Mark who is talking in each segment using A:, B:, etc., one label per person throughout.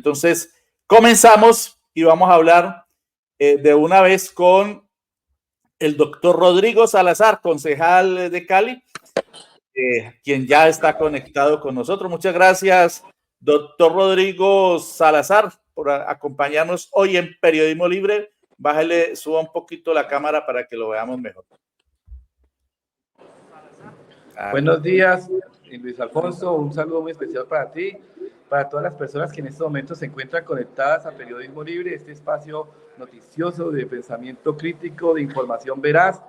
A: Entonces, comenzamos y vamos a hablar de una vez con el doctor Rodrigo Salazar, concejal de Cali, quien ya está conectado con nosotros. Muchas gracias, doctor Rodrigo Salazar, por acompañarnos hoy en Periodismo Libre. Bájale, suba un poquito la cámara para que lo veamos mejor.
B: Buenos días, Luis Alfonso. Un saludo muy especial para ti, para todas las personas que en este momento se encuentran conectadas a Periodismo Libre, este espacio noticioso de pensamiento crítico, de información veraz,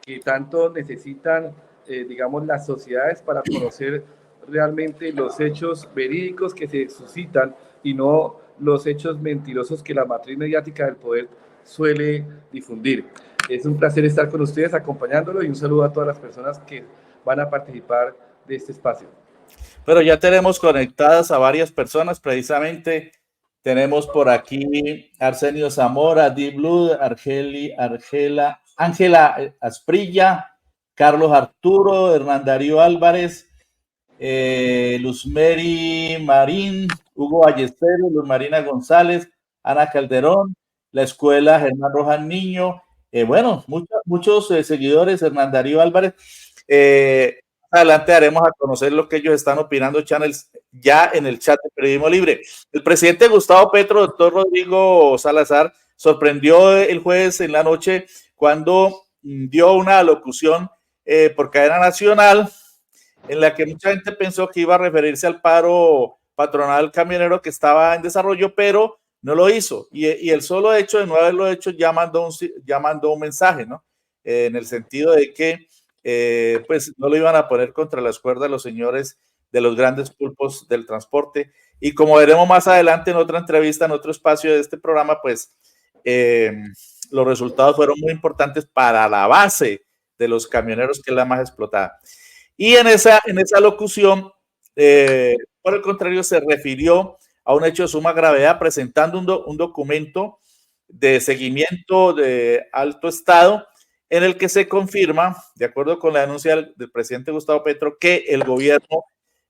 B: que tanto necesitan, digamos, las sociedades para conocer realmente los hechos verídicos que se suscitan y no los hechos mentirosos que la matriz mediática del poder suele difundir. Es un placer estar con ustedes acompañándolo y un saludo a todas las personas que van a participar de este espacio.
A: Pero ya tenemos conectadas a varias personas, precisamente tenemos por aquí Arsenio Zamora, Deep Blue, Ángela Asprilla, Carlos Arturo, Hernán Darío Álvarez, Luzmeri Marín, Hugo Ballesteros, Luz Marina González, Ana Calderón, la escuela Germán Rojas Niño, bueno, muchos seguidores, Hernán Darío Álvarez. Adelante haremos a conocer lo que ellos están opinando, channels, ya en el chat de Periodismo Libre. El presidente Gustavo Petro, doctor Rodrigo Salazar, sorprendió el jueves en la noche cuando dio una alocución por cadena nacional en la que mucha gente pensó que iba a referirse al paro patronal camionero que estaba en desarrollo, pero no lo hizo. Y el solo hecho de no haberlo hecho ya mandó un mensaje, ¿no? En el sentido de que pues no lo iban a poner contra las cuerdas los señores de los grandes pulpos del transporte. Y como veremos más adelante en otra entrevista, en otro espacio de este programa, pues los resultados fueron muy importantes para la base de los camioneros, que es la más explotada. Y en esa locución, por el contrario, se refirió a un hecho de suma gravedad, presentando un documento de seguimiento de alto estado en el que se confirma, de acuerdo con la denuncia del presidente Gustavo Petro, que el gobierno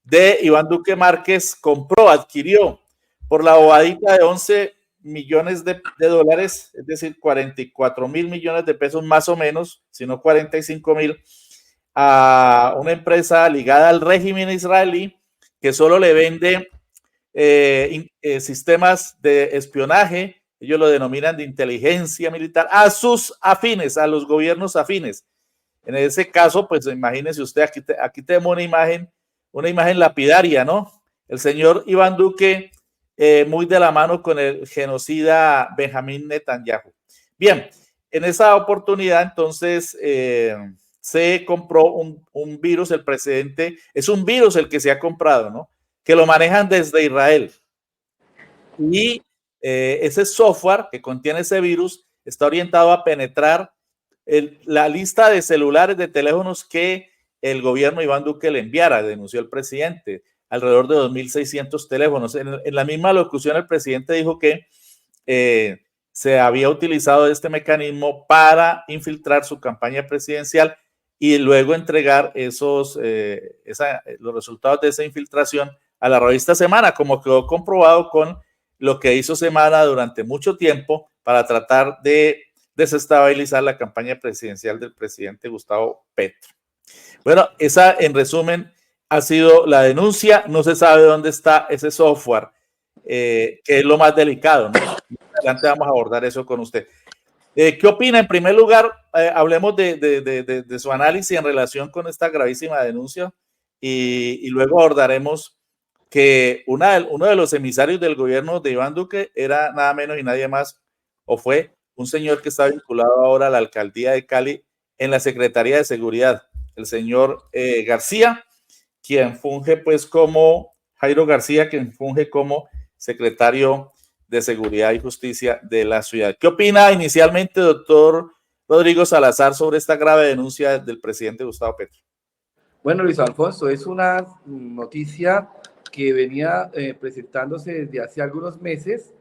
A: de Iván Duque Márquez adquirió por la bobadita de 11 millones de dólares, es decir, 44 mil millones de pesos más o menos, sino 45 mil, a una empresa ligada al régimen israelí que solo le vende sistemas de espionaje, ellos lo denominan de inteligencia militar, a sus afines, a los gobiernos afines. En ese caso, pues imagínese usted, aquí tenemos una imagen lapidaria, ¿no? El señor Iván Duque, muy de la mano con el genocida Benjamín Netanyahu. Bien, en esa oportunidad, entonces, se compró un virus, el presidente, es un virus el que se ha comprado, ¿no? Que lo manejan desde Israel. Y ese software que contiene ese virus está orientado a penetrar la lista de celulares, de teléfonos que el gobierno de Iván Duque le enviara, denunció el presidente, alrededor de 2.600 teléfonos. En la misma locución el presidente dijo que se había utilizado este mecanismo para infiltrar su campaña presidencial y luego entregar los resultados de esa infiltración a la revista Semana, como quedó comprobado con lo que hizo Semana durante mucho tiempo para tratar de desestabilizar la campaña presidencial del presidente Gustavo Petro. Bueno, esa en resumen ha sido la denuncia. No se sabe dónde está ese software, que es lo más delicado, ¿no? Adelante vamos a abordar eso con usted. ¿Qué opina? En primer lugar, hablemos de su análisis en relación con esta gravísima denuncia y luego abordaremos que uno de los emisarios del gobierno de Iván Duque era nada menos y nadie más, o fue un señor que está vinculado ahora a la alcaldía de Cali en la Secretaría de Seguridad, el señor García, quien funge pues como Jairo García, quien funge como secretario de Seguridad y Justicia de la ciudad. ¿Qué opina inicialmente, doctor Rodrigo Salazar, sobre esta grave denuncia del presidente Gustavo Petro?
B: Bueno, Luis Alfonso, es una noticia que venía presentándose desde hace algunos meses.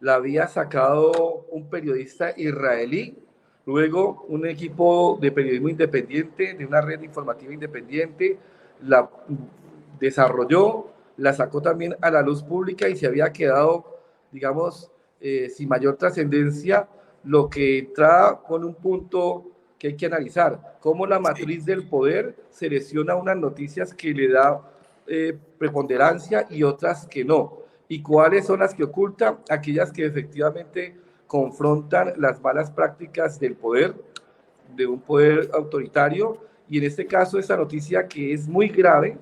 B: La había sacado un periodista israelí, luego un equipo de periodismo independiente, de una red informativa independiente, la desarrolló, la sacó también a la luz pública y se había quedado, digamos, sin mayor trascendencia, lo que entra con un punto que hay que analizar, cómo la matriz del poder selecciona unas noticias que le da preponderancia y otras que no, y cuáles son las que oculta, aquellas que efectivamente confrontan las malas prácticas del poder, de un poder autoritario, y en este caso esta noticia que es muy grave,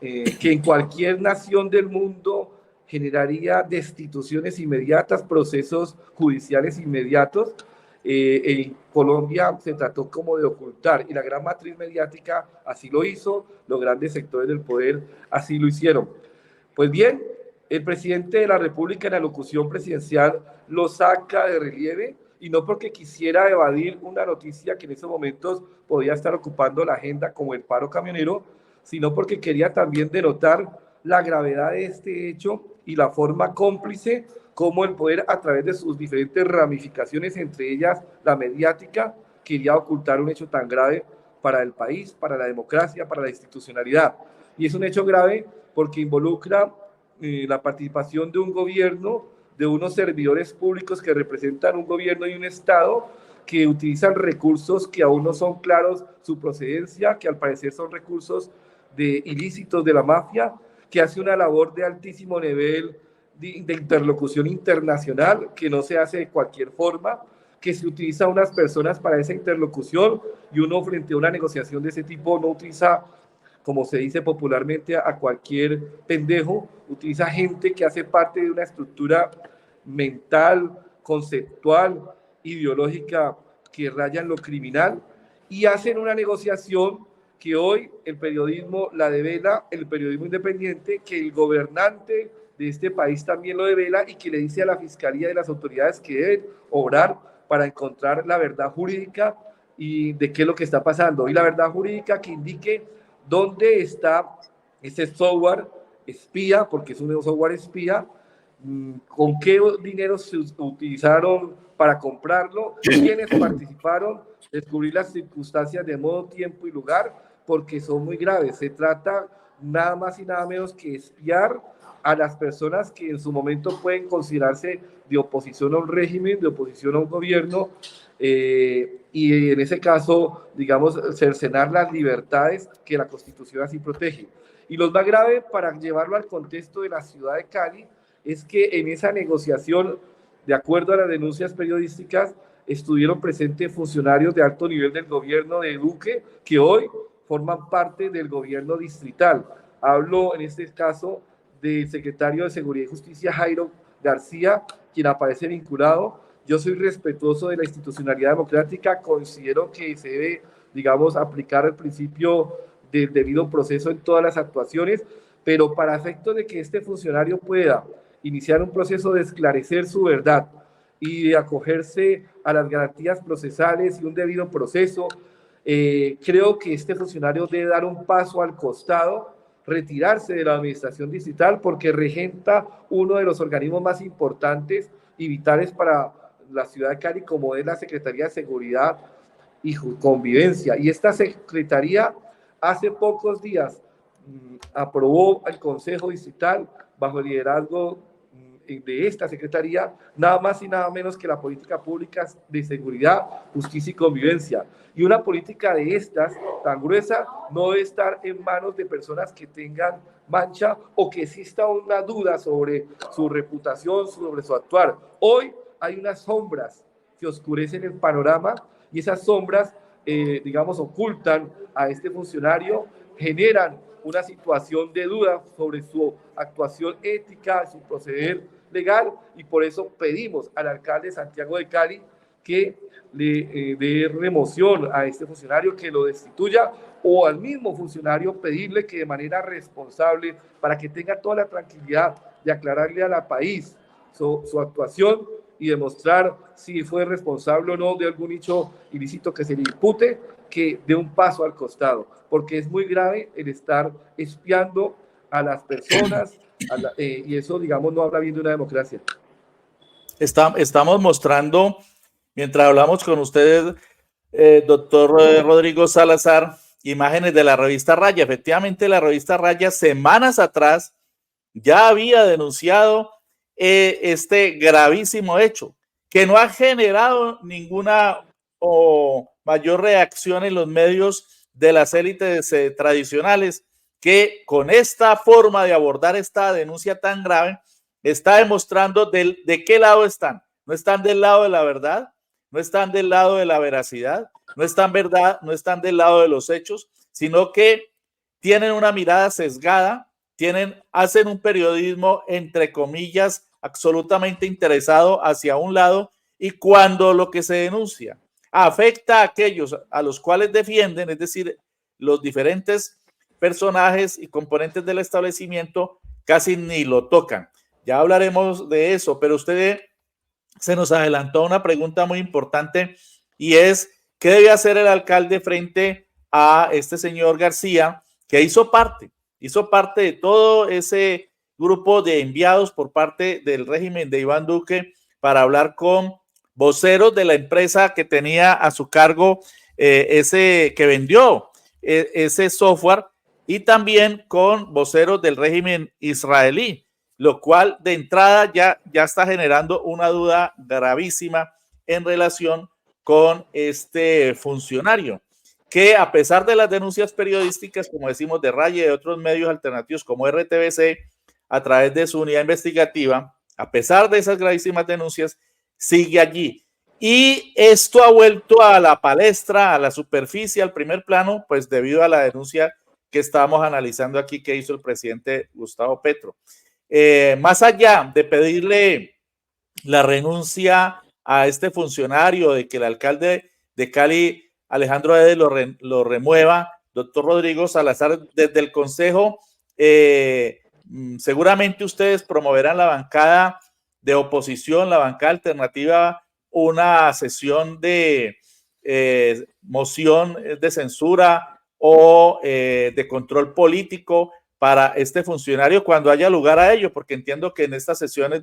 B: que en cualquier nación del mundo generaría destituciones inmediatas, procesos judiciales inmediatos. En Colombia se trató como de ocultar y la gran matriz mediática así lo hizo, los grandes sectores del poder así lo hicieron. Pues bien, el presidente de la República en la locución presidencial lo saca de relieve y no porque quisiera evadir una noticia que en esos momentos podía estar ocupando la agenda como el paro camionero, sino porque quería también denotar la gravedad de este hecho y la forma cómplice como el poder a través de sus diferentes ramificaciones, entre ellas la mediática, quería ocultar un hecho tan grave para el país, para la democracia, para la institucionalidad. Y es un hecho grave porque involucra la participación de un gobierno, de unos servidores públicos que representan un gobierno y un Estado que utilizan recursos que aún no son claros su procedencia, que al parecer son recursos ilícitos de la mafia, que hace una labor de altísimo nivel de interlocución internacional, que no se hace de cualquier forma, que se utiliza a unas personas para esa interlocución y uno frente a una negociación de ese tipo no utiliza, como se dice popularmente, a cualquier pendejo, utiliza gente que hace parte de una estructura mental, conceptual, ideológica que raya en lo criminal y hacen una negociación que hoy el periodismo la devela, el periodismo independiente, que el gobernante de este país también lo devela y que le dice a la fiscalía y a las autoridades que deben obrar para encontrar la verdad jurídica y de qué es lo que está pasando. Y la verdad jurídica que indique dónde está ese software espía, porque es un software espía, con qué dinero se utilizaron para comprarlo, quiénes participaron, descubrir las circunstancias de modo, tiempo y lugar, porque son muy graves. Se trata nada más y nada menos que espiar a las personas que en su momento pueden considerarse de oposición a un régimen, de oposición a un gobierno, y en ese caso, digamos, cercenar las libertades que la Constitución así protege. Y lo más grave, para llevarlo al contexto de la ciudad de Cali, es que en esa negociación, de acuerdo a las denuncias periodísticas, estuvieron presentes funcionarios de alto nivel del gobierno de Duque, que hoy forman parte del gobierno distrital. Hablo en este caso del secretario de Seguridad y Justicia, Jairo García, quien aparece vinculado. Yo soy respetuoso de la institucionalidad democrática, considero que se debe, digamos, aplicar el principio del debido proceso en todas las actuaciones, pero para efectos de que este funcionario pueda iniciar un proceso de esclarecer su verdad y de acogerse a las garantías procesales y un debido proceso, creo que este funcionario debe dar un paso al costado, retirarse de la administración distrital porque regenta uno de los organismos más importantes y vitales para la ciudad de Cali, como es la Secretaría de Seguridad y Convivencia. Y esta Secretaría hace pocos días aprobó el Consejo Distrital bajo el liderazgo de esta Secretaría, nada más y nada menos que la política pública de seguridad, justicia y convivencia. Y una política de estas, tan gruesa, no debe estar en manos de personas que tengan mancha o que exista una duda sobre su reputación, sobre su actuar. Hoy hay unas sombras que oscurecen el panorama y esas sombras, digamos, ocultan a este funcionario, generan una situación de duda sobre su actuación ética, su proceder legal, y por eso pedimos al alcalde Santiago de Cali que le dé remoción a este funcionario, que lo destituya, o al mismo funcionario pedirle que de manera responsable, para que tenga toda la tranquilidad de aclararle al país su actuación y demostrar si fue responsable o no de algún hecho ilícito que se le impute, que dé un paso al costado, porque es muy grave el estar espiando a las personas, y eso, digamos, no habla bien de una democracia.
A: Estamos mostrando, mientras hablamos con ustedes, doctor Rodrigo Salazar, imágenes de la revista Raya. Efectivamente, la revista Raya, semanas atrás, ya había denunciado este gravísimo hecho, que no ha generado ninguna o mayor reacción en los medios de las élites tradicionales, que con esta forma de abordar esta denuncia tan grave está demostrando de qué lado están. No están del lado de la verdad, no están del lado de la veracidad, no están del lado de los hechos, sino que tienen una mirada sesgada, hacen un periodismo entre comillas absolutamente interesado hacia un lado, y cuando lo que se denuncia afecta a aquellos a los cuales defienden, es decir, los diferentes personajes y componentes del establecimiento, casi ni lo tocan. Ya hablaremos de eso, pero usted se nos adelantó una pregunta muy importante, y es, ¿qué debe hacer el alcalde frente a este señor García, que hizo parte de todo ese grupo de enviados por parte del régimen de Iván Duque para hablar con voceros de la empresa que tenía a su cargo que vendió ese software, y también con voceros del régimen israelí, lo cual de entrada ya está generando una duda gravísima en relación con este funcionario, que a pesar de las denuncias periodísticas, como decimos, de Raya y de otros medios alternativos como RTBC, a través de su unidad investigativa, a pesar de esas gravísimas denuncias, sigue allí. Y esto ha vuelto a la palestra, a la superficie, al primer plano, pues debido a la denuncia que estábamos analizando aquí que hizo el presidente Gustavo Petro. Más allá de pedirle la renuncia a este funcionario, de que el alcalde de Cali, Alejandro Ede, lo remueva, doctor Rodrigo Salazar, desde el Consejo, seguramente ustedes promoverán la bancada de oposición, la bancada alternativa, una sesión de moción de censura o de control político para este funcionario cuando haya lugar a ello, porque entiendo que en estas sesiones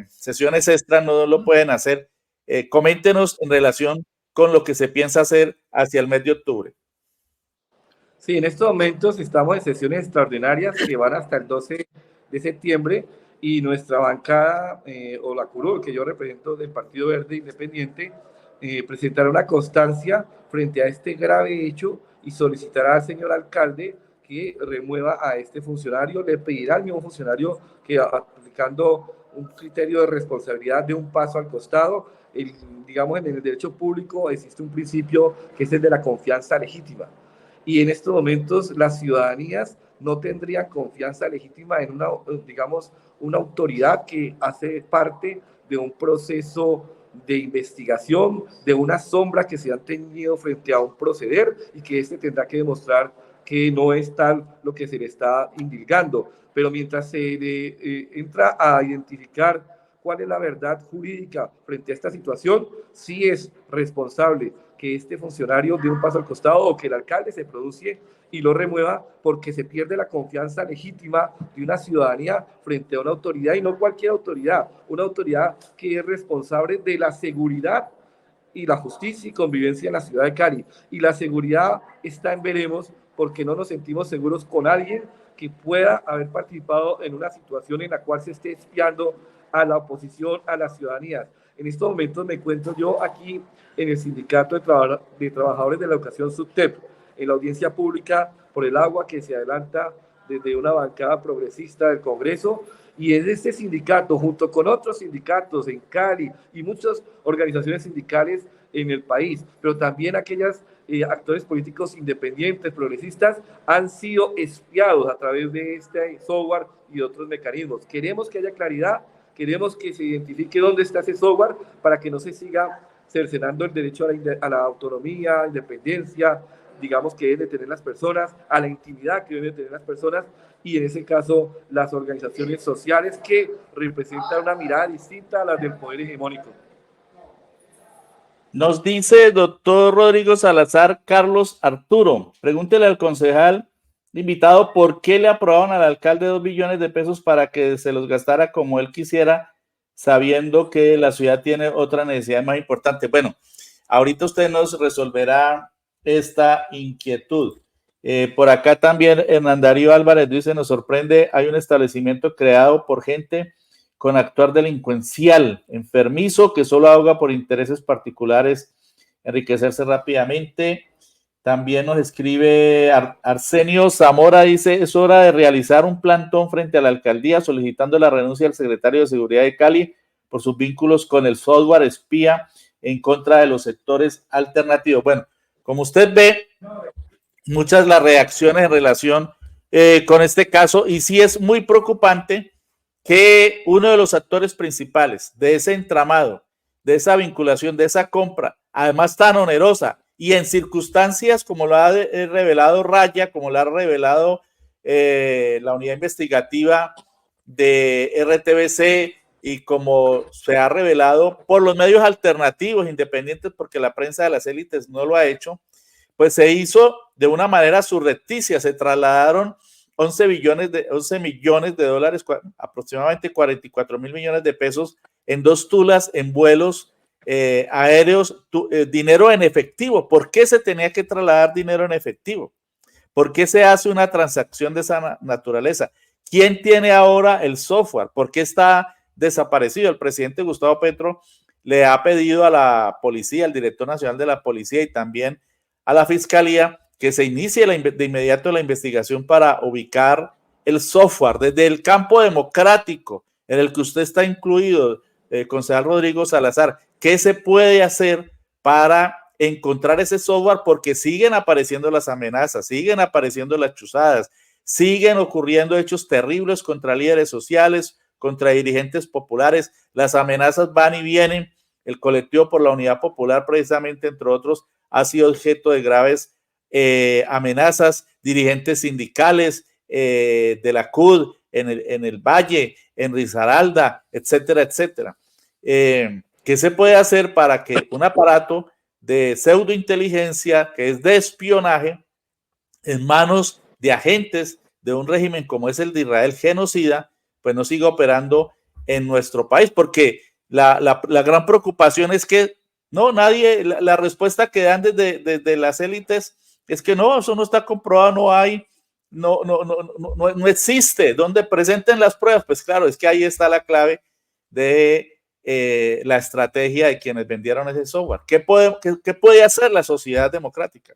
A: sesiones extras no lo pueden hacer. Coméntenos en relación con lo que se piensa hacer hacia el mes de octubre.
B: Sí, en estos momentos estamos en sesiones extraordinarias que van hasta el 12 de septiembre, y nuestra bancada, o la curul que yo represento del Partido Verde Independiente, presentará una constancia frente a este grave hecho y solicitará al señor alcalde que remueva a este funcionario. Le pedirá al mismo funcionario que, aplicando un criterio de responsabilidad, de un paso al costado. Digamos, en el derecho público existe un principio que es el de la confianza legítima, y en estos momentos las ciudadanías no tendrían confianza legítima en una autoridad que hace parte de un proceso de investigación, de una sombra que se han tenido frente a un proceder, y que tendrá que demostrar que no es tal lo que se le está indilgando. Pero mientras se entra a identificar cuál es la verdad jurídica frente a esta situación, sí es responsable que este funcionario dé un paso al costado, o que el alcalde se pronuncie y lo remueva, porque se pierde la confianza legítima de una ciudadanía frente a una autoridad, y no cualquier autoridad, una autoridad que es responsable de la seguridad y la justicia y convivencia en la ciudad de Cali. Y la seguridad está en veremos, porque no nos sentimos seguros con alguien que pueda haber participado en una situación en la cual se esté espiando a la oposición, a las ciudadanías. En estos momentos me encuentro yo aquí en el Sindicato de Trabajadores de la Educación SUTEP, en la audiencia pública por el agua que se adelanta desde una bancada progresista del Congreso, y es este sindicato, junto con otros sindicatos en Cali y muchas organizaciones sindicales en el país, pero también aquellos actores políticos independientes, progresistas, han sido espiados a través de este software y otros mecanismos. Queremos que haya claridad, queremos que se identifique dónde está ese software, para que no se siga cercenando el derecho a la autonomía, independencia, digamos, que deben de tener las personas, a la intimidad que deben de tener las personas, y en ese caso las organizaciones sociales, que representan una mirada distinta a la del poder hegemónico.
A: Nos dice doctor Rodrigo Salazar Carlos Arturo, pregúntele al concejal invitado por qué le aprobaron al alcalde 2 billones de pesos para que se los gastara como él quisiera, sabiendo que la ciudad tiene otra necesidad más importante. Bueno, ahorita usted nos resolverá esta inquietud. Por acá también Hernán Darío Álvarez dice, nos sorprende, hay un establecimiento creado por gente con actuar delincuencial, enfermizo, que solo ahoga por intereses particulares, enriquecerse rápidamente. También nos escribe Arsenio Zamora, dice, es hora de realizar un plantón frente a la alcaldía solicitando la renuncia del secretario de Seguridad de Cali por sus vínculos con el software espía en contra de los sectores alternativos. Bueno, como usted ve, muchas las reacciones en relación con este caso, y sí es muy preocupante que uno de los actores principales de ese entramado, de esa vinculación, de esa compra, además tan onerosa y en circunstancias como lo ha revelado Raya, como lo ha revelado la unidad investigativa de RTBC y como se ha revelado por los medios alternativos independientes, porque la prensa de las élites no lo ha hecho, pues se hizo de una manera surrepticia, se trasladaron 11 millones de dólares, aproximadamente 44 mil millones de pesos en 2 tulas, en vuelos aéreos, dinero en efectivo. ¿Por qué se tenía que trasladar dinero en efectivo? ¿Por qué se hace una transacción de esa naturaleza? ¿Quién tiene ahora el software? ¿Por qué está desaparecido? El presidente Gustavo Petro le ha pedido a la policía, al director nacional de la policía y también a la fiscalía que se inicie de inmediato la investigación para ubicar el software desde el campo democrático en el que usted está incluido, concejal Rodrigo Salazar. ¿Qué se puede hacer para encontrar ese software? Porque siguen apareciendo las amenazas, siguen apareciendo las chuzadas, siguen ocurriendo hechos terribles contra líderes sociales, contra dirigentes populares, las amenazas van y vienen. El colectivo por la Unidad Popular, precisamente, entre otros, ha sido objeto de graves amenazas, dirigentes sindicales de la CUD en el Valle, en Risaralda, etcétera, etcétera. ¿Qué se puede hacer para que un aparato de pseudointeligencia, que es de espionaje, en manos de agentes de un régimen como es el de Israel genocida, pues no siga operando en nuestro país? Porque la gran preocupación es que no, nadie, la respuesta que dan desde las élites es que no, eso no está comprobado, no hay, no existe. ¿Dónde presenten las pruebas? Pues claro, es que ahí está la clave de la estrategia de quienes vendieron ese software. ¿Qué puede hacer la sociedad democrática?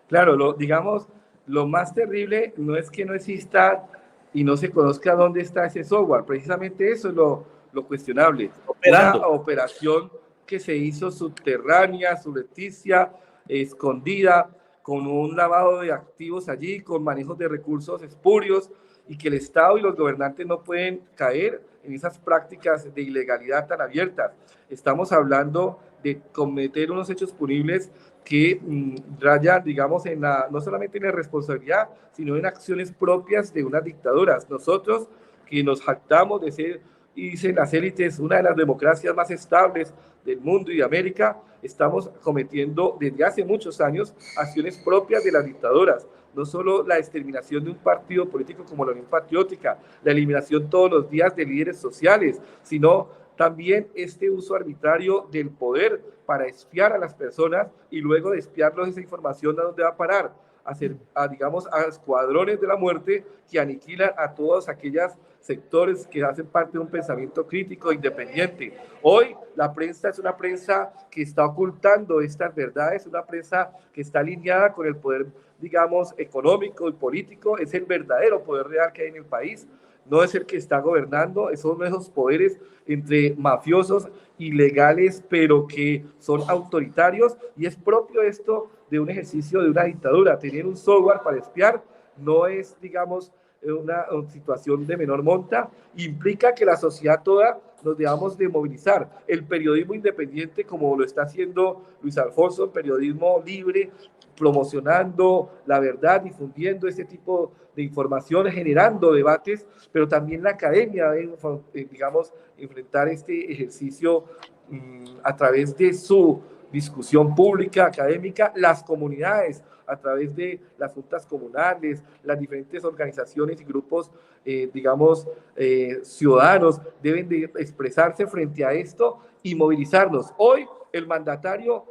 B: Claro, digamos, lo más terrible no es que no exista y no se conozca dónde está ese software. Precisamente eso es lo cuestionable.
A: Operando.
B: Una operación que se hizo subterránea, surrepticia, escondida, con un lavado de activos allí, con manejos de recursos espurios, y que el Estado y los gobernantes no pueden caer en esas prácticas de ilegalidad tan abiertas. Estamos hablando de cometer unos hechos punibles que rayan, digamos, no solamente en la responsabilidad, sino en acciones propias de unas dictaduras. Nosotros, que nos jactamos de ser, y dicen las élites, una de las democracias más estables del mundo y de América, estamos cometiendo desde hace muchos años acciones propias de las dictaduras. No solo la exterminación de un partido político como la Unión Patriótica, la eliminación todos los días de líderes sociales, sino también este uso arbitrario del poder para espiar a las personas y luego de espiarlos esa información a dónde va a parar, digamos, a escuadrones de la muerte que aniquilan a todos aquellos sectores que hacen parte de un pensamiento crítico e independiente. Hoy la prensa es una prensa que está ocultando estas verdades, una prensa que está alineada con el poder, digamos, económico y político, es el verdadero poder real que hay en el país. No es el que está gobernando, son esos poderes entre mafiosos, ilegales, pero que son autoritarios, y es propio esto de un ejercicio de una dictadura. Tener un software para espiar no es, digamos, una situación de menor monta, implica que la sociedad toda nos debamos de movilizar. El periodismo independiente, como lo está haciendo Luis Alfonso, el periodismo libre, promocionando la verdad, difundiendo este tipo de informaciones, generando debates, pero también la academia debe, digamos, enfrentar este ejercicio a través de su discusión pública, académica, las comunidades, a través de las juntas comunales, las diferentes organizaciones y grupos, digamos, ciudadanos, deben de expresarse frente a esto y movilizarnos. Hoy el mandatario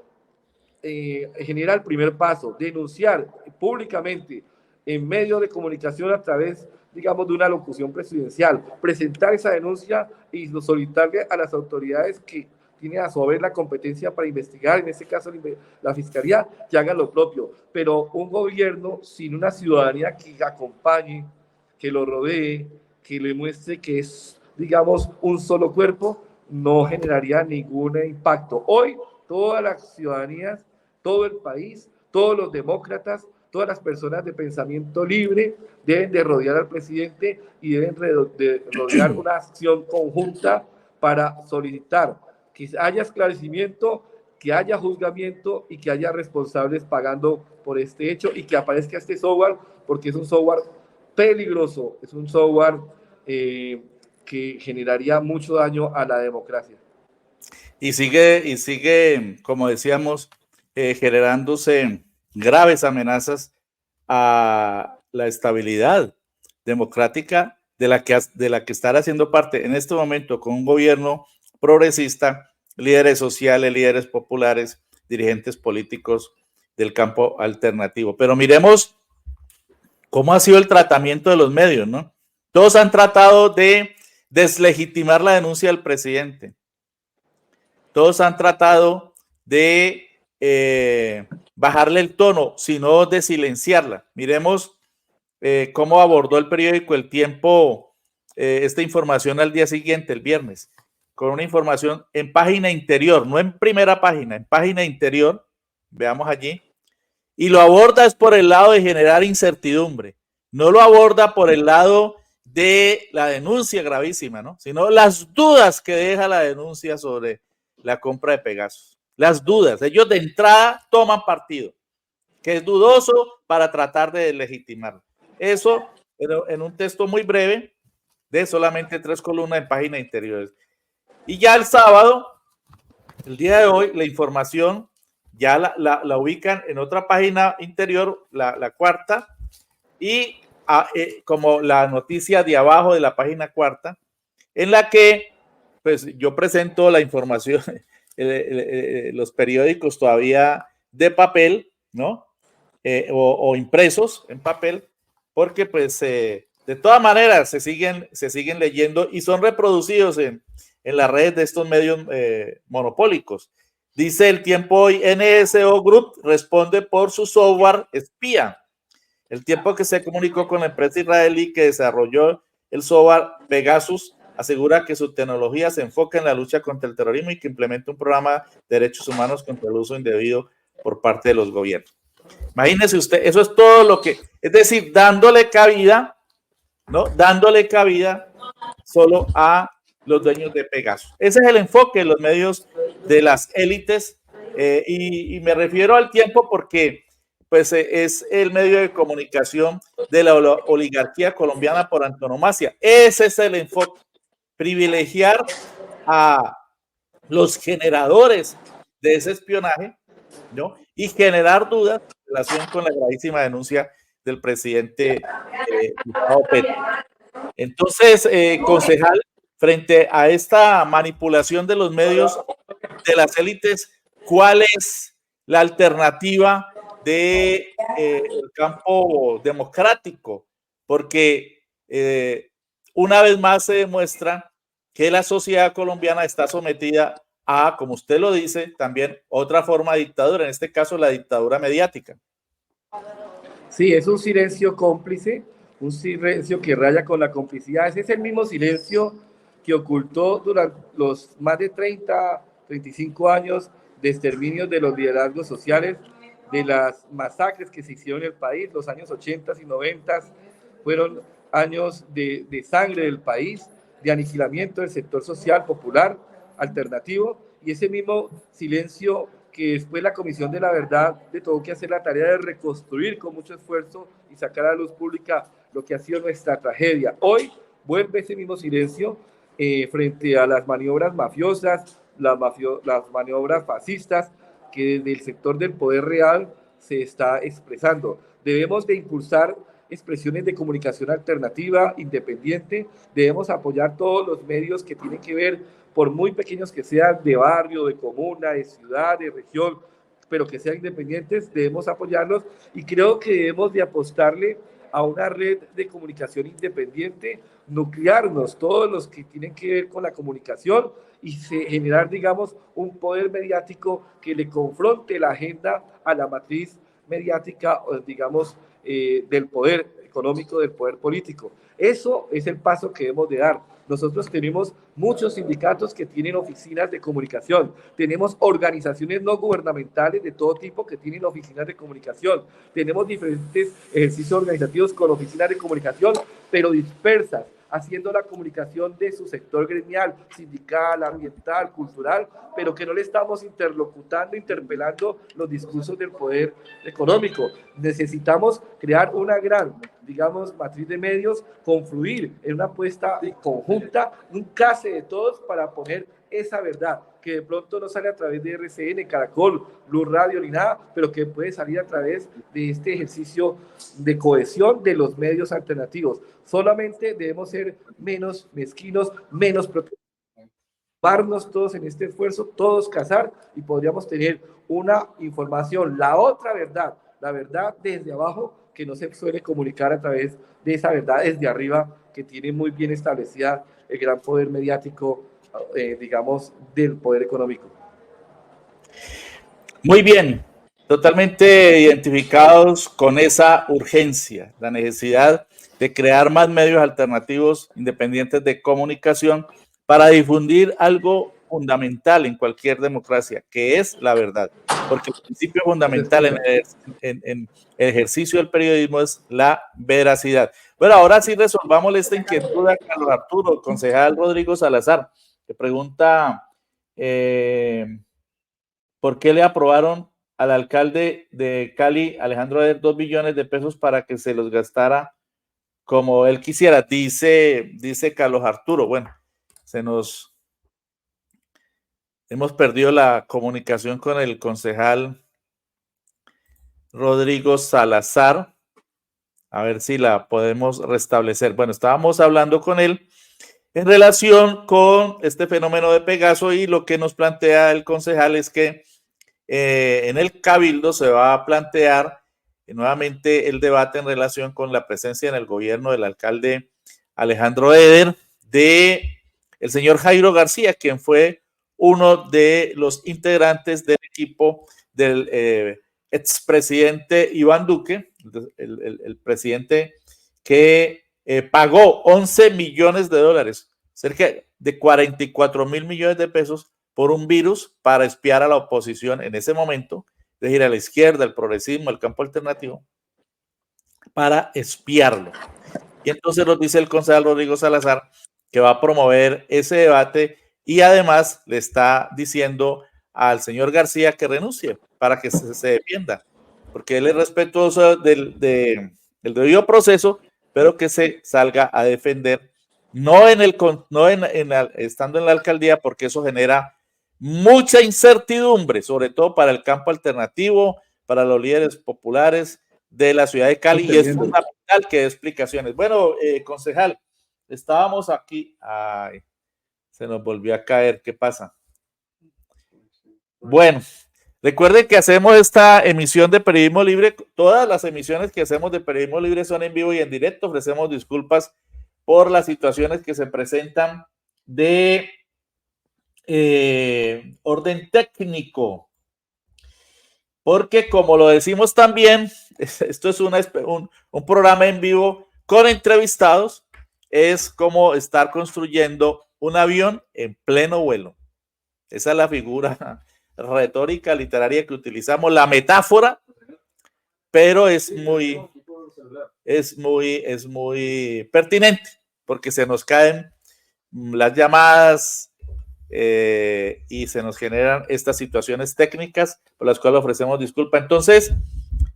B: genera el primer paso, denunciar públicamente en medios de comunicación a través, digamos, de una locución presidencial, presentar esa denuncia y solicitarle a las autoridades que tienen a su vez la competencia para investigar, en este caso la Fiscalía, que hagan lo propio. Pero un gobierno sin una ciudadanía que acompañe, que lo rodee, que le muestre que es, digamos, un solo cuerpo, no generaría ningún impacto. Hoy, todas las ciudadanías, todo el país, todos los demócratas, todas las personas de pensamiento libre deben de rodear al presidente y deben de rodear una acción conjunta para solicitar que haya esclarecimiento, que haya juzgamiento y que haya responsables pagando por este hecho y que aparezca este software, porque es un software peligroso, es un software que generaría mucho daño a la democracia.
A: Y sigue, como decíamos, generándose graves amenazas a la estabilidad democrática de la que estará haciendo parte en este momento con un gobierno progresista, líderes sociales, líderes populares, dirigentes políticos del campo alternativo. Pero miremos cómo ha sido el tratamiento de los medios, ¿no? Todos han tratado de deslegitimar la denuncia del presidente. Todos han tratado de bajarle el tono, sino de silenciarla. Miremos cómo abordó el periódico El Tiempo esta información al día siguiente, el viernes, con una información en página interior, no en primera página, en página interior, veamos allí, y lo aborda es por el lado de generar incertidumbre, no lo aborda por el lado de la denuncia gravísima, ¿no? Sino las dudas que deja la denuncia sobre la compra de Pegasus. Las dudas, ellos de entrada toman partido, que es dudoso para tratar de legitimarlo. Eso en un texto muy breve de solamente 3 columnas en páginas interiores. Y ya el sábado, el día de hoy, la información ya la ubican en otra página interior, la cuarta, y como la noticia de abajo de la página cuarta, en la que pues yo presento la información, los periódicos todavía de papel, ¿no? O impresos en papel, porque pues de todas maneras se siguen leyendo y son reproducidos en las redes de estos medios monopólicos. Dice El Tiempo hoy, NSO Group responde por su software espía. El Tiempo, que se comunicó con la empresa israelí que desarrolló el software Pegasus, asegura que su tecnología se enfoca en la lucha contra el terrorismo y que implementa un programa de derechos humanos contra el uso indebido por parte de los gobiernos. Imagínese usted, eso es todo lo que, es decir, dándole cabida, ¿no? Dándole cabida solo a los dueños de Pegasus. Ese es el enfoque de los medios de las élites y me refiero al Tiempo porque pues es el medio de comunicación de la oligarquía colombiana por antonomasia. Ese es el enfoque, privilegiar a los generadores de ese espionaje, ¿no? Y generar dudas en relación con la gravísima denuncia del presidente Gustavo Petro. Entonces, concejal, frente a esta manipulación de los medios de las élites, ¿cuál es la alternativa del campo democrático? Porque una vez más se demuestra que la sociedad colombiana está sometida a, como usted lo dice, también otra forma de dictadura, en este caso la dictadura mediática.
B: Sí, es un silencio cómplice, un silencio que raya con la complicidad. Ese es el mismo silencio que ocultó durante los más de 35 años de exterminio de los liderazgos sociales, de las masacres que se hicieron en el país. Los años 80 y 90 fueron años de sangre del país, de aniquilamiento del sector social, popular, alternativo, y ese mismo silencio que después la Comisión de la Verdad le tuvo que hacer la tarea de reconstruir con mucho esfuerzo y sacar a la luz pública lo que ha sido nuestra tragedia. Hoy vuelve ese mismo silencio frente a las maniobras mafiosas, las maniobras fascistas que desde el sector del poder real se está expresando. Debemos de impulsar expresiones de comunicación alternativa, independiente. Debemos apoyar todos los medios que tienen que ver, por muy pequeños que sean, de barrio, de comuna, de ciudad, de región, pero que sean independientes, debemos apoyarlos y creo que debemos de apostarle a una red de comunicación independiente, nuclearnos todos los que tienen que ver con la comunicación y generar, digamos, un poder mediático que le confronte la agenda a la matriz mediática, digamos, del poder económico, del poder político. Eso es el paso que debemos de dar. Nosotros tenemos muchos sindicatos que tienen oficinas de comunicación, tenemos organizaciones no gubernamentales de todo tipo que tienen oficinas de comunicación, tenemos diferentes ejercicios organizativos con oficinas de comunicación, pero dispersas, haciendo la comunicación de su sector gremial, sindical, ambiental, cultural, pero que no le estamos interlocutando, interpelando los discursos del poder económico. Necesitamos crear una gran, digamos, matriz de medios, confluir en una apuesta conjunta, un case de todos para poner esa verdad, que de pronto no sale a través de RCN, Caracol, Blue Radio ni nada, pero que puede salir a través de este ejercicio de cohesión de los medios alternativos. Solamente debemos ser menos mezquinos, menos preocuparnos todos en este esfuerzo, todos cazar y podríamos tener una información, la otra verdad, la verdad desde abajo, que no se suele comunicar a través de esa verdad desde arriba, que tiene muy bien establecida el gran poder mediático, digamos, del poder económico.
A: Muy bien, totalmente identificados con esa urgencia, la necesidad de crear más medios alternativos independientes de comunicación para difundir algo fundamental en cualquier democracia, que es la verdad. Porque el principio fundamental en el ejercicio del periodismo es la veracidad. Bueno, ahora sí resolvamos esta inquietud a Carlos Arturo, concejal Rodrigo Salazar, que pregunta ¿por qué le aprobaron al alcalde de Cali, Alejandro Eder, 2 billones de pesos para que se los gastara como él quisiera? Dice Carlos Arturo. Bueno, hemos perdido la comunicación con el concejal Rodrigo Salazar. A ver si la podemos restablecer. Bueno, estábamos hablando con él en relación con este fenómeno de Pegaso y lo que nos plantea el concejal es que en el Cabildo se va a plantear nuevamente el debate en relación con la presencia en el gobierno del alcalde Alejandro Eder, de el señor Jairo García, quien fue uno de los integrantes del equipo del expresidente Iván Duque, el presidente que pagó 11 millones de dólares, cerca de 44 mil millones de pesos por un virus para espiar a la oposición en ese momento, es decir, a la izquierda, el progresismo, el campo alternativo, para espiarlo. Y entonces nos dice el concejal Rodrigo Salazar que va a promover ese debate y además le está diciendo al señor García que renuncie para que se defienda, porque él es respetuoso del debido proceso, pero que se salga a defender, no estando en la alcaldía, porque eso genera mucha incertidumbre, sobre todo para el campo alternativo, para los líderes populares de la ciudad de Cali, y es fundamental que dé explicaciones. Bueno, concejal, estábamos aquí. Ay, se nos volvió a caer. ¿Qué pasa? Bueno, recuerden que hacemos esta emisión de Periodismo Libre. Todas las emisiones que hacemos de Periodismo Libre son en vivo y en directo. Ofrecemos disculpas por las situaciones que se presentan de orden técnico. Porque como lo decimos también, esto es un programa en vivo con entrevistados, es como estar construyendo un avión en pleno vuelo. Esa es la figura retórica literaria que utilizamos, la metáfora, pero es muy pertinente porque se nos caen las llamadas y se nos generan estas situaciones técnicas por las cuales ofrecemos disculpa. Entonces,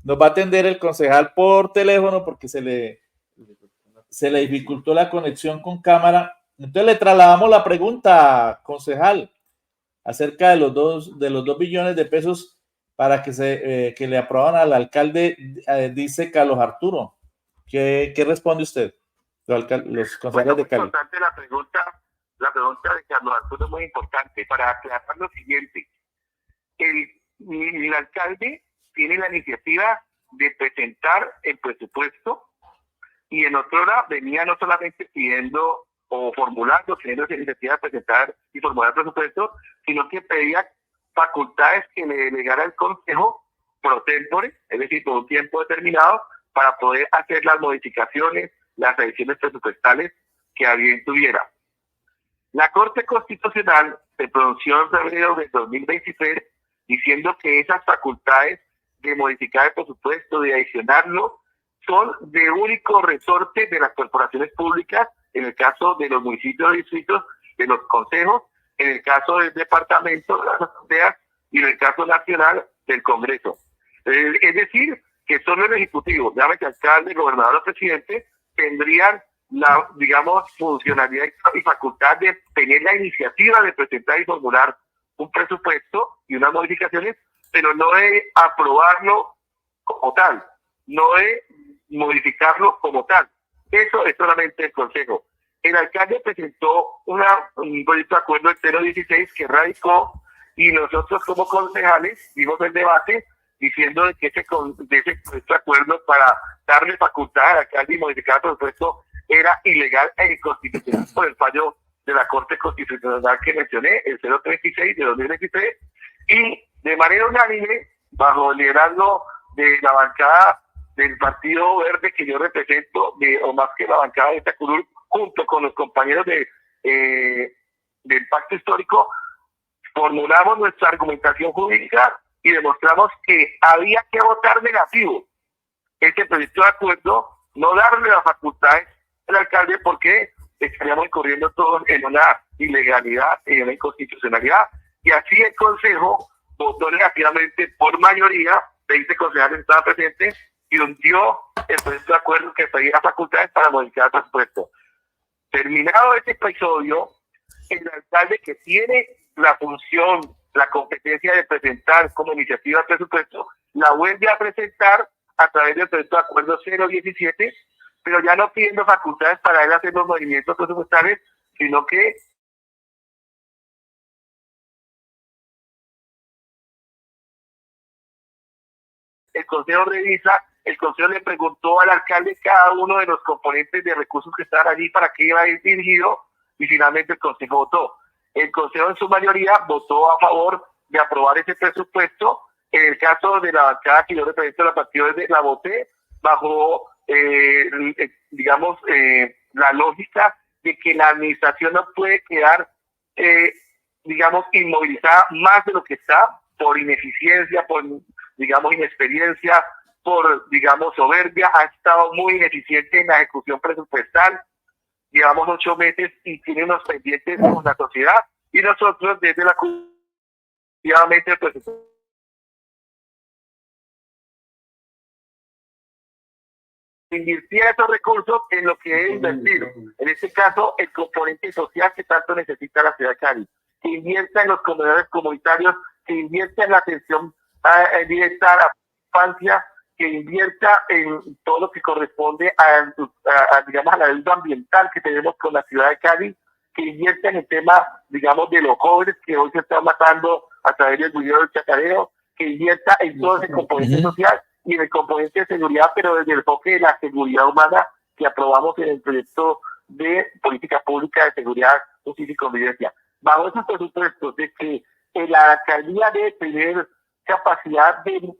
A: nos va a atender el concejal por teléfono porque se le dificultó la conexión con cámara. Entonces, le trasladamos la pregunta, concejal, acerca de los 2 billones de pesos para que le aprobaban al alcalde, dice Carlos Arturo. ¿Qué responde usted? Los concejales de Cali.
C: Importante la pregunta de Carlos Arturo es muy importante para aclarar lo siguiente. El el alcalde tiene la iniciativa de presentar el presupuesto, y en otra hora venía no solamente pidiendo o formulando, teniendo esa iniciativa de presentar y formular el presupuesto, sino que pedía facultades que le delegara el Consejo pro tempore, es decir, por un tiempo determinado, para poder hacer las modificaciones, las adiciones presupuestales que a bien tuviera. La Corte Constitucional se pronunció en febrero del 2023 diciendo que esas facultades de modificar el presupuesto, de adicionarlo, son de único resorte de las corporaciones públicas, en el caso de los municipios y distritos, de los consejos, en el caso del departamento, de las asambleas, y en el caso nacional del Congreso. Es decir, que solo el Ejecutivo, llámese alcalde, gobernador o presidente, tendrían la, digamos, funcionalidad y facultad de tener la iniciativa de presentar y formular un presupuesto y unas modificaciones, pero no de aprobarlo como tal, no de modificarlo como tal. Eso es solamente el Consejo. El alcalde presentó un proyecto de acuerdo el 016 que radicó, y nosotros como concejales dimos el debate diciendo de que ese proyecto de acuerdo para darle facultad al alcalde y modificar el presupuesto era ilegal e inconstitucional por el fallo de la Corte Constitucional que mencioné, el 036 de 2023, y de manera unánime, bajo el liderazgo de la bancada del Partido Verde que yo represento, o más que la bancada de esta curul, junto con los compañeros del Pacto Histórico, formulamos nuestra argumentación jurídica y demostramos que había que votar negativo este proyecto de acuerdo, no darle las facultades al alcalde, porque estaríamos incurriendo todos en una ilegalidad, en una inconstitucionalidad, y así el Consejo votó negativamente por mayoría, 20 concejales estaban presentes, y hundió el proyecto de acuerdo que pedía facultades para modificar el presupuesto. Terminado este episodio, el alcalde, que tiene la función, la competencia de presentar como iniciativa el presupuesto, la vuelve a presentar a través del proyecto de acuerdo 017, pero ya no pidiendo facultades para él hacer los movimientos presupuestales, sino que el Consejo revisa, el Consejo le preguntó al alcalde cada uno de los componentes de recursos que estaban allí para qué iba a ir dirigido, y finalmente el Consejo votó. El Consejo en su mayoría votó a favor de aprobar ese presupuesto. En el caso de la bancada que yo represento, la Partido Verde, la voté bajo, la lógica de que la administración no puede quedar, inmovilizada más de lo que está, por ineficiencia, por, inexperiencia, por, soberbia. Ha estado muy ineficiente en la ejecución presupuestal. Llevamos 8 meses y tiene unos pendientes con la sociedad, y nosotros desde la el presupuesto invirtiera esos recursos en lo que es invertir. En este caso, el componente social que tanto necesita la ciudad de Cali, que invierta en los comedores comunitarios, que invierta en la atención directa a la infancia, que invierta en todo lo que corresponde a la deuda ambiental que tenemos con la ciudad de Cali, que invierta en el tema, de los jóvenes que hoy se están matando a través del video del chacareo, que invierta en todo ese componente social y en el componente de seguridad, pero desde el enfoque de la seguridad humana que aprobamos en el proyecto de política pública de seguridad, justicia y convivencia. Bajo esos presupuestos de que la alcaldía debe tener capacidad de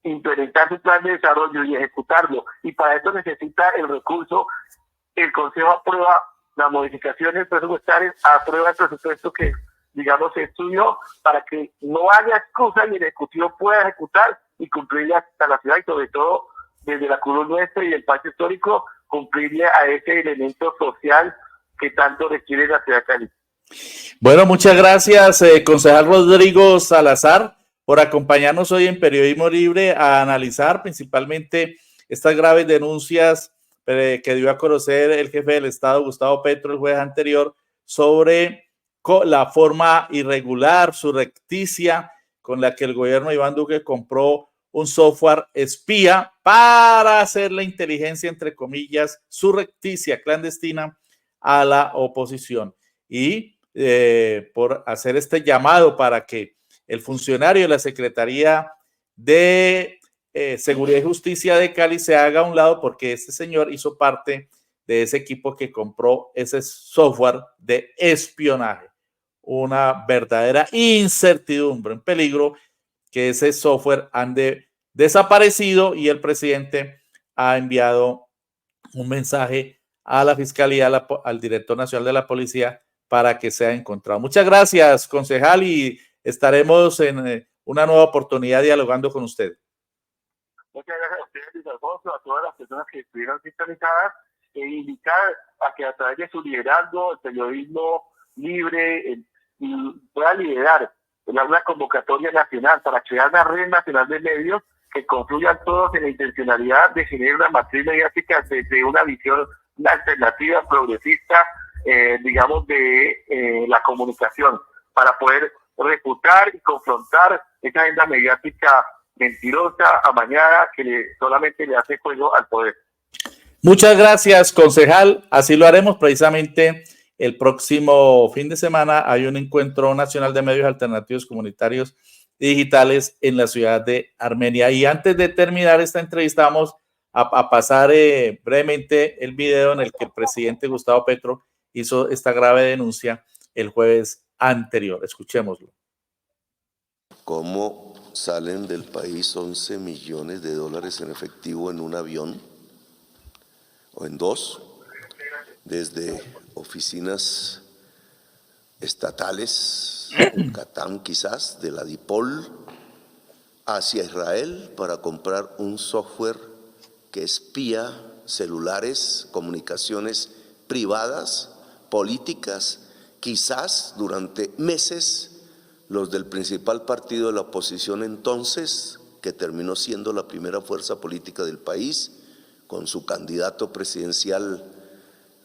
C: implementar su plan de desarrollo y ejecutarlo, y para eso necesita el recurso, el Consejo aprueba las modificaciones presupuestarias, aprueba el presupuesto que, se estudió, para que no haya excusa y el Ejecutivo pueda ejecutar y cumplirle hasta la ciudad, y sobre todo desde la curul nuestra y el Pacto Histórico, cumplirle a ese elemento social que tanto requiere la ciudad de Cali.
A: Bueno, muchas gracias, concejal Rodrigo Salazar, por acompañarnos hoy en Periodismo Libre a analizar principalmente estas graves denuncias que dio a conocer el jefe del Estado, Gustavo Petro, el jueves anterior, sobre la forma irregular, surrecticia, con la que el gobierno de Iván Duque compró un software espía para hacer la inteligencia, entre comillas, surrecticia, clandestina, a la oposición. Y por hacer este llamado para que el funcionario de la Secretaría de Seguridad y Justicia de Cali se haga a un lado, porque este señor hizo parte de ese equipo que compró ese software de espionaje. Una verdadera incertidumbre, un peligro que ese software ande desaparecido, y el presidente ha enviado un mensaje a la Fiscalía, al director nacional de la Policía, para que sea encontrado. Muchas gracias, concejal, y estaremos en una nueva oportunidad dialogando con usted.
C: Muchas gracias a ustedes, Luis Alfonso, a todas las personas que estuvieron sintonizadas, e invitar a que a través de su liderazgo, el periodismo libre, pueda liderar una convocatoria nacional para crear una red nacional de medios que confluyan todos en la intencionalidad de generar una matriz mediática desde una visión alternativa, progresista, digamos, de la comunicación, para poder refutar y confrontar esa agenda mediática mentirosa, amañada, que solamente le hace juego al poder.
A: Muchas gracias, concejal. Así lo haremos. Precisamente el próximo fin de semana hay un encuentro nacional de medios alternativos comunitarios y digitales en la ciudad de Armenia. Y antes de terminar esta entrevista, vamos a pasar brevemente el video en el que el presidente Gustavo Petro hizo esta grave denuncia el jueves anterior. Escuchémoslo.
D: ¿Cómo salen del país 11 millones de dólares en efectivo en un avión o en dos, desde oficinas estatales, en Catán quizás, de la DIPOL, hacia Israel para comprar un software que espía celulares, comunicaciones privadas, políticas, quizás durante meses los del principal partido de la oposición entonces, que terminó siendo la primera fuerza política del país, con su candidato presidencial,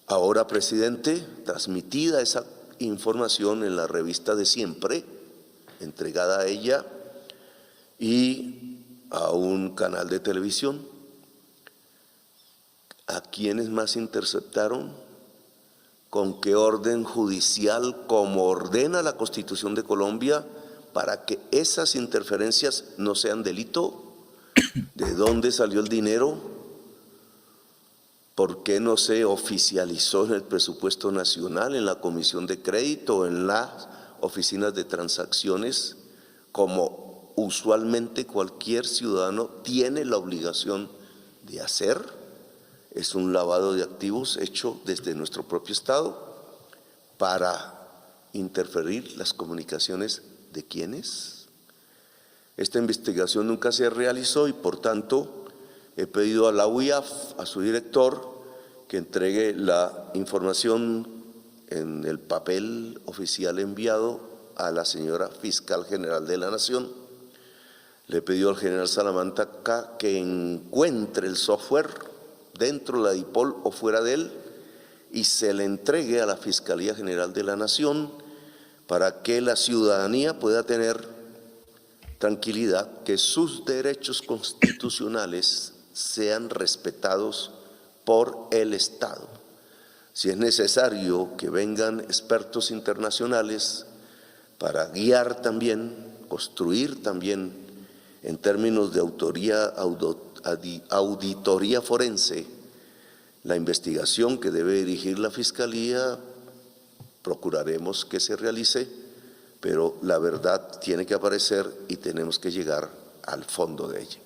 D: ahora presidente, transmitida esa información en la revista de Siempre, entregada a ella y a un canal de televisión. ¿A quiénes más interceptaron? ¿Con qué orden judicial, como ordena la Constitución de Colombia, para que esas interferencias no sean delito? ¿De dónde salió el dinero? ¿Por qué no se oficializó en el presupuesto nacional, en la Comisión de Crédito, en las oficinas de transacciones, como usualmente cualquier ciudadano tiene la obligación de hacer? Es un lavado de activos hecho desde nuestro propio Estado para interferir las comunicaciones de ¿quiénes? Esta investigación nunca se realizó y por tanto he pedido a la UIAF, a su director, que entregue la información en el papel oficial enviado a la señora Fiscal General de la Nación. Le he pedido al general Salamanca que encuentre el software dentro de la DIPOL o fuera de él y se le entregue a la Fiscalía General de la Nación para que la ciudadanía pueda tener tranquilidad que sus derechos constitucionales sean respetados por el Estado. Si es necesario que vengan expertos internacionales para guiar también, construir también en términos de auditoría forense, la investigación que debe dirigir la Fiscalía, procuraremos que se realice, pero la verdad tiene que aparecer y tenemos que llegar al fondo de ella.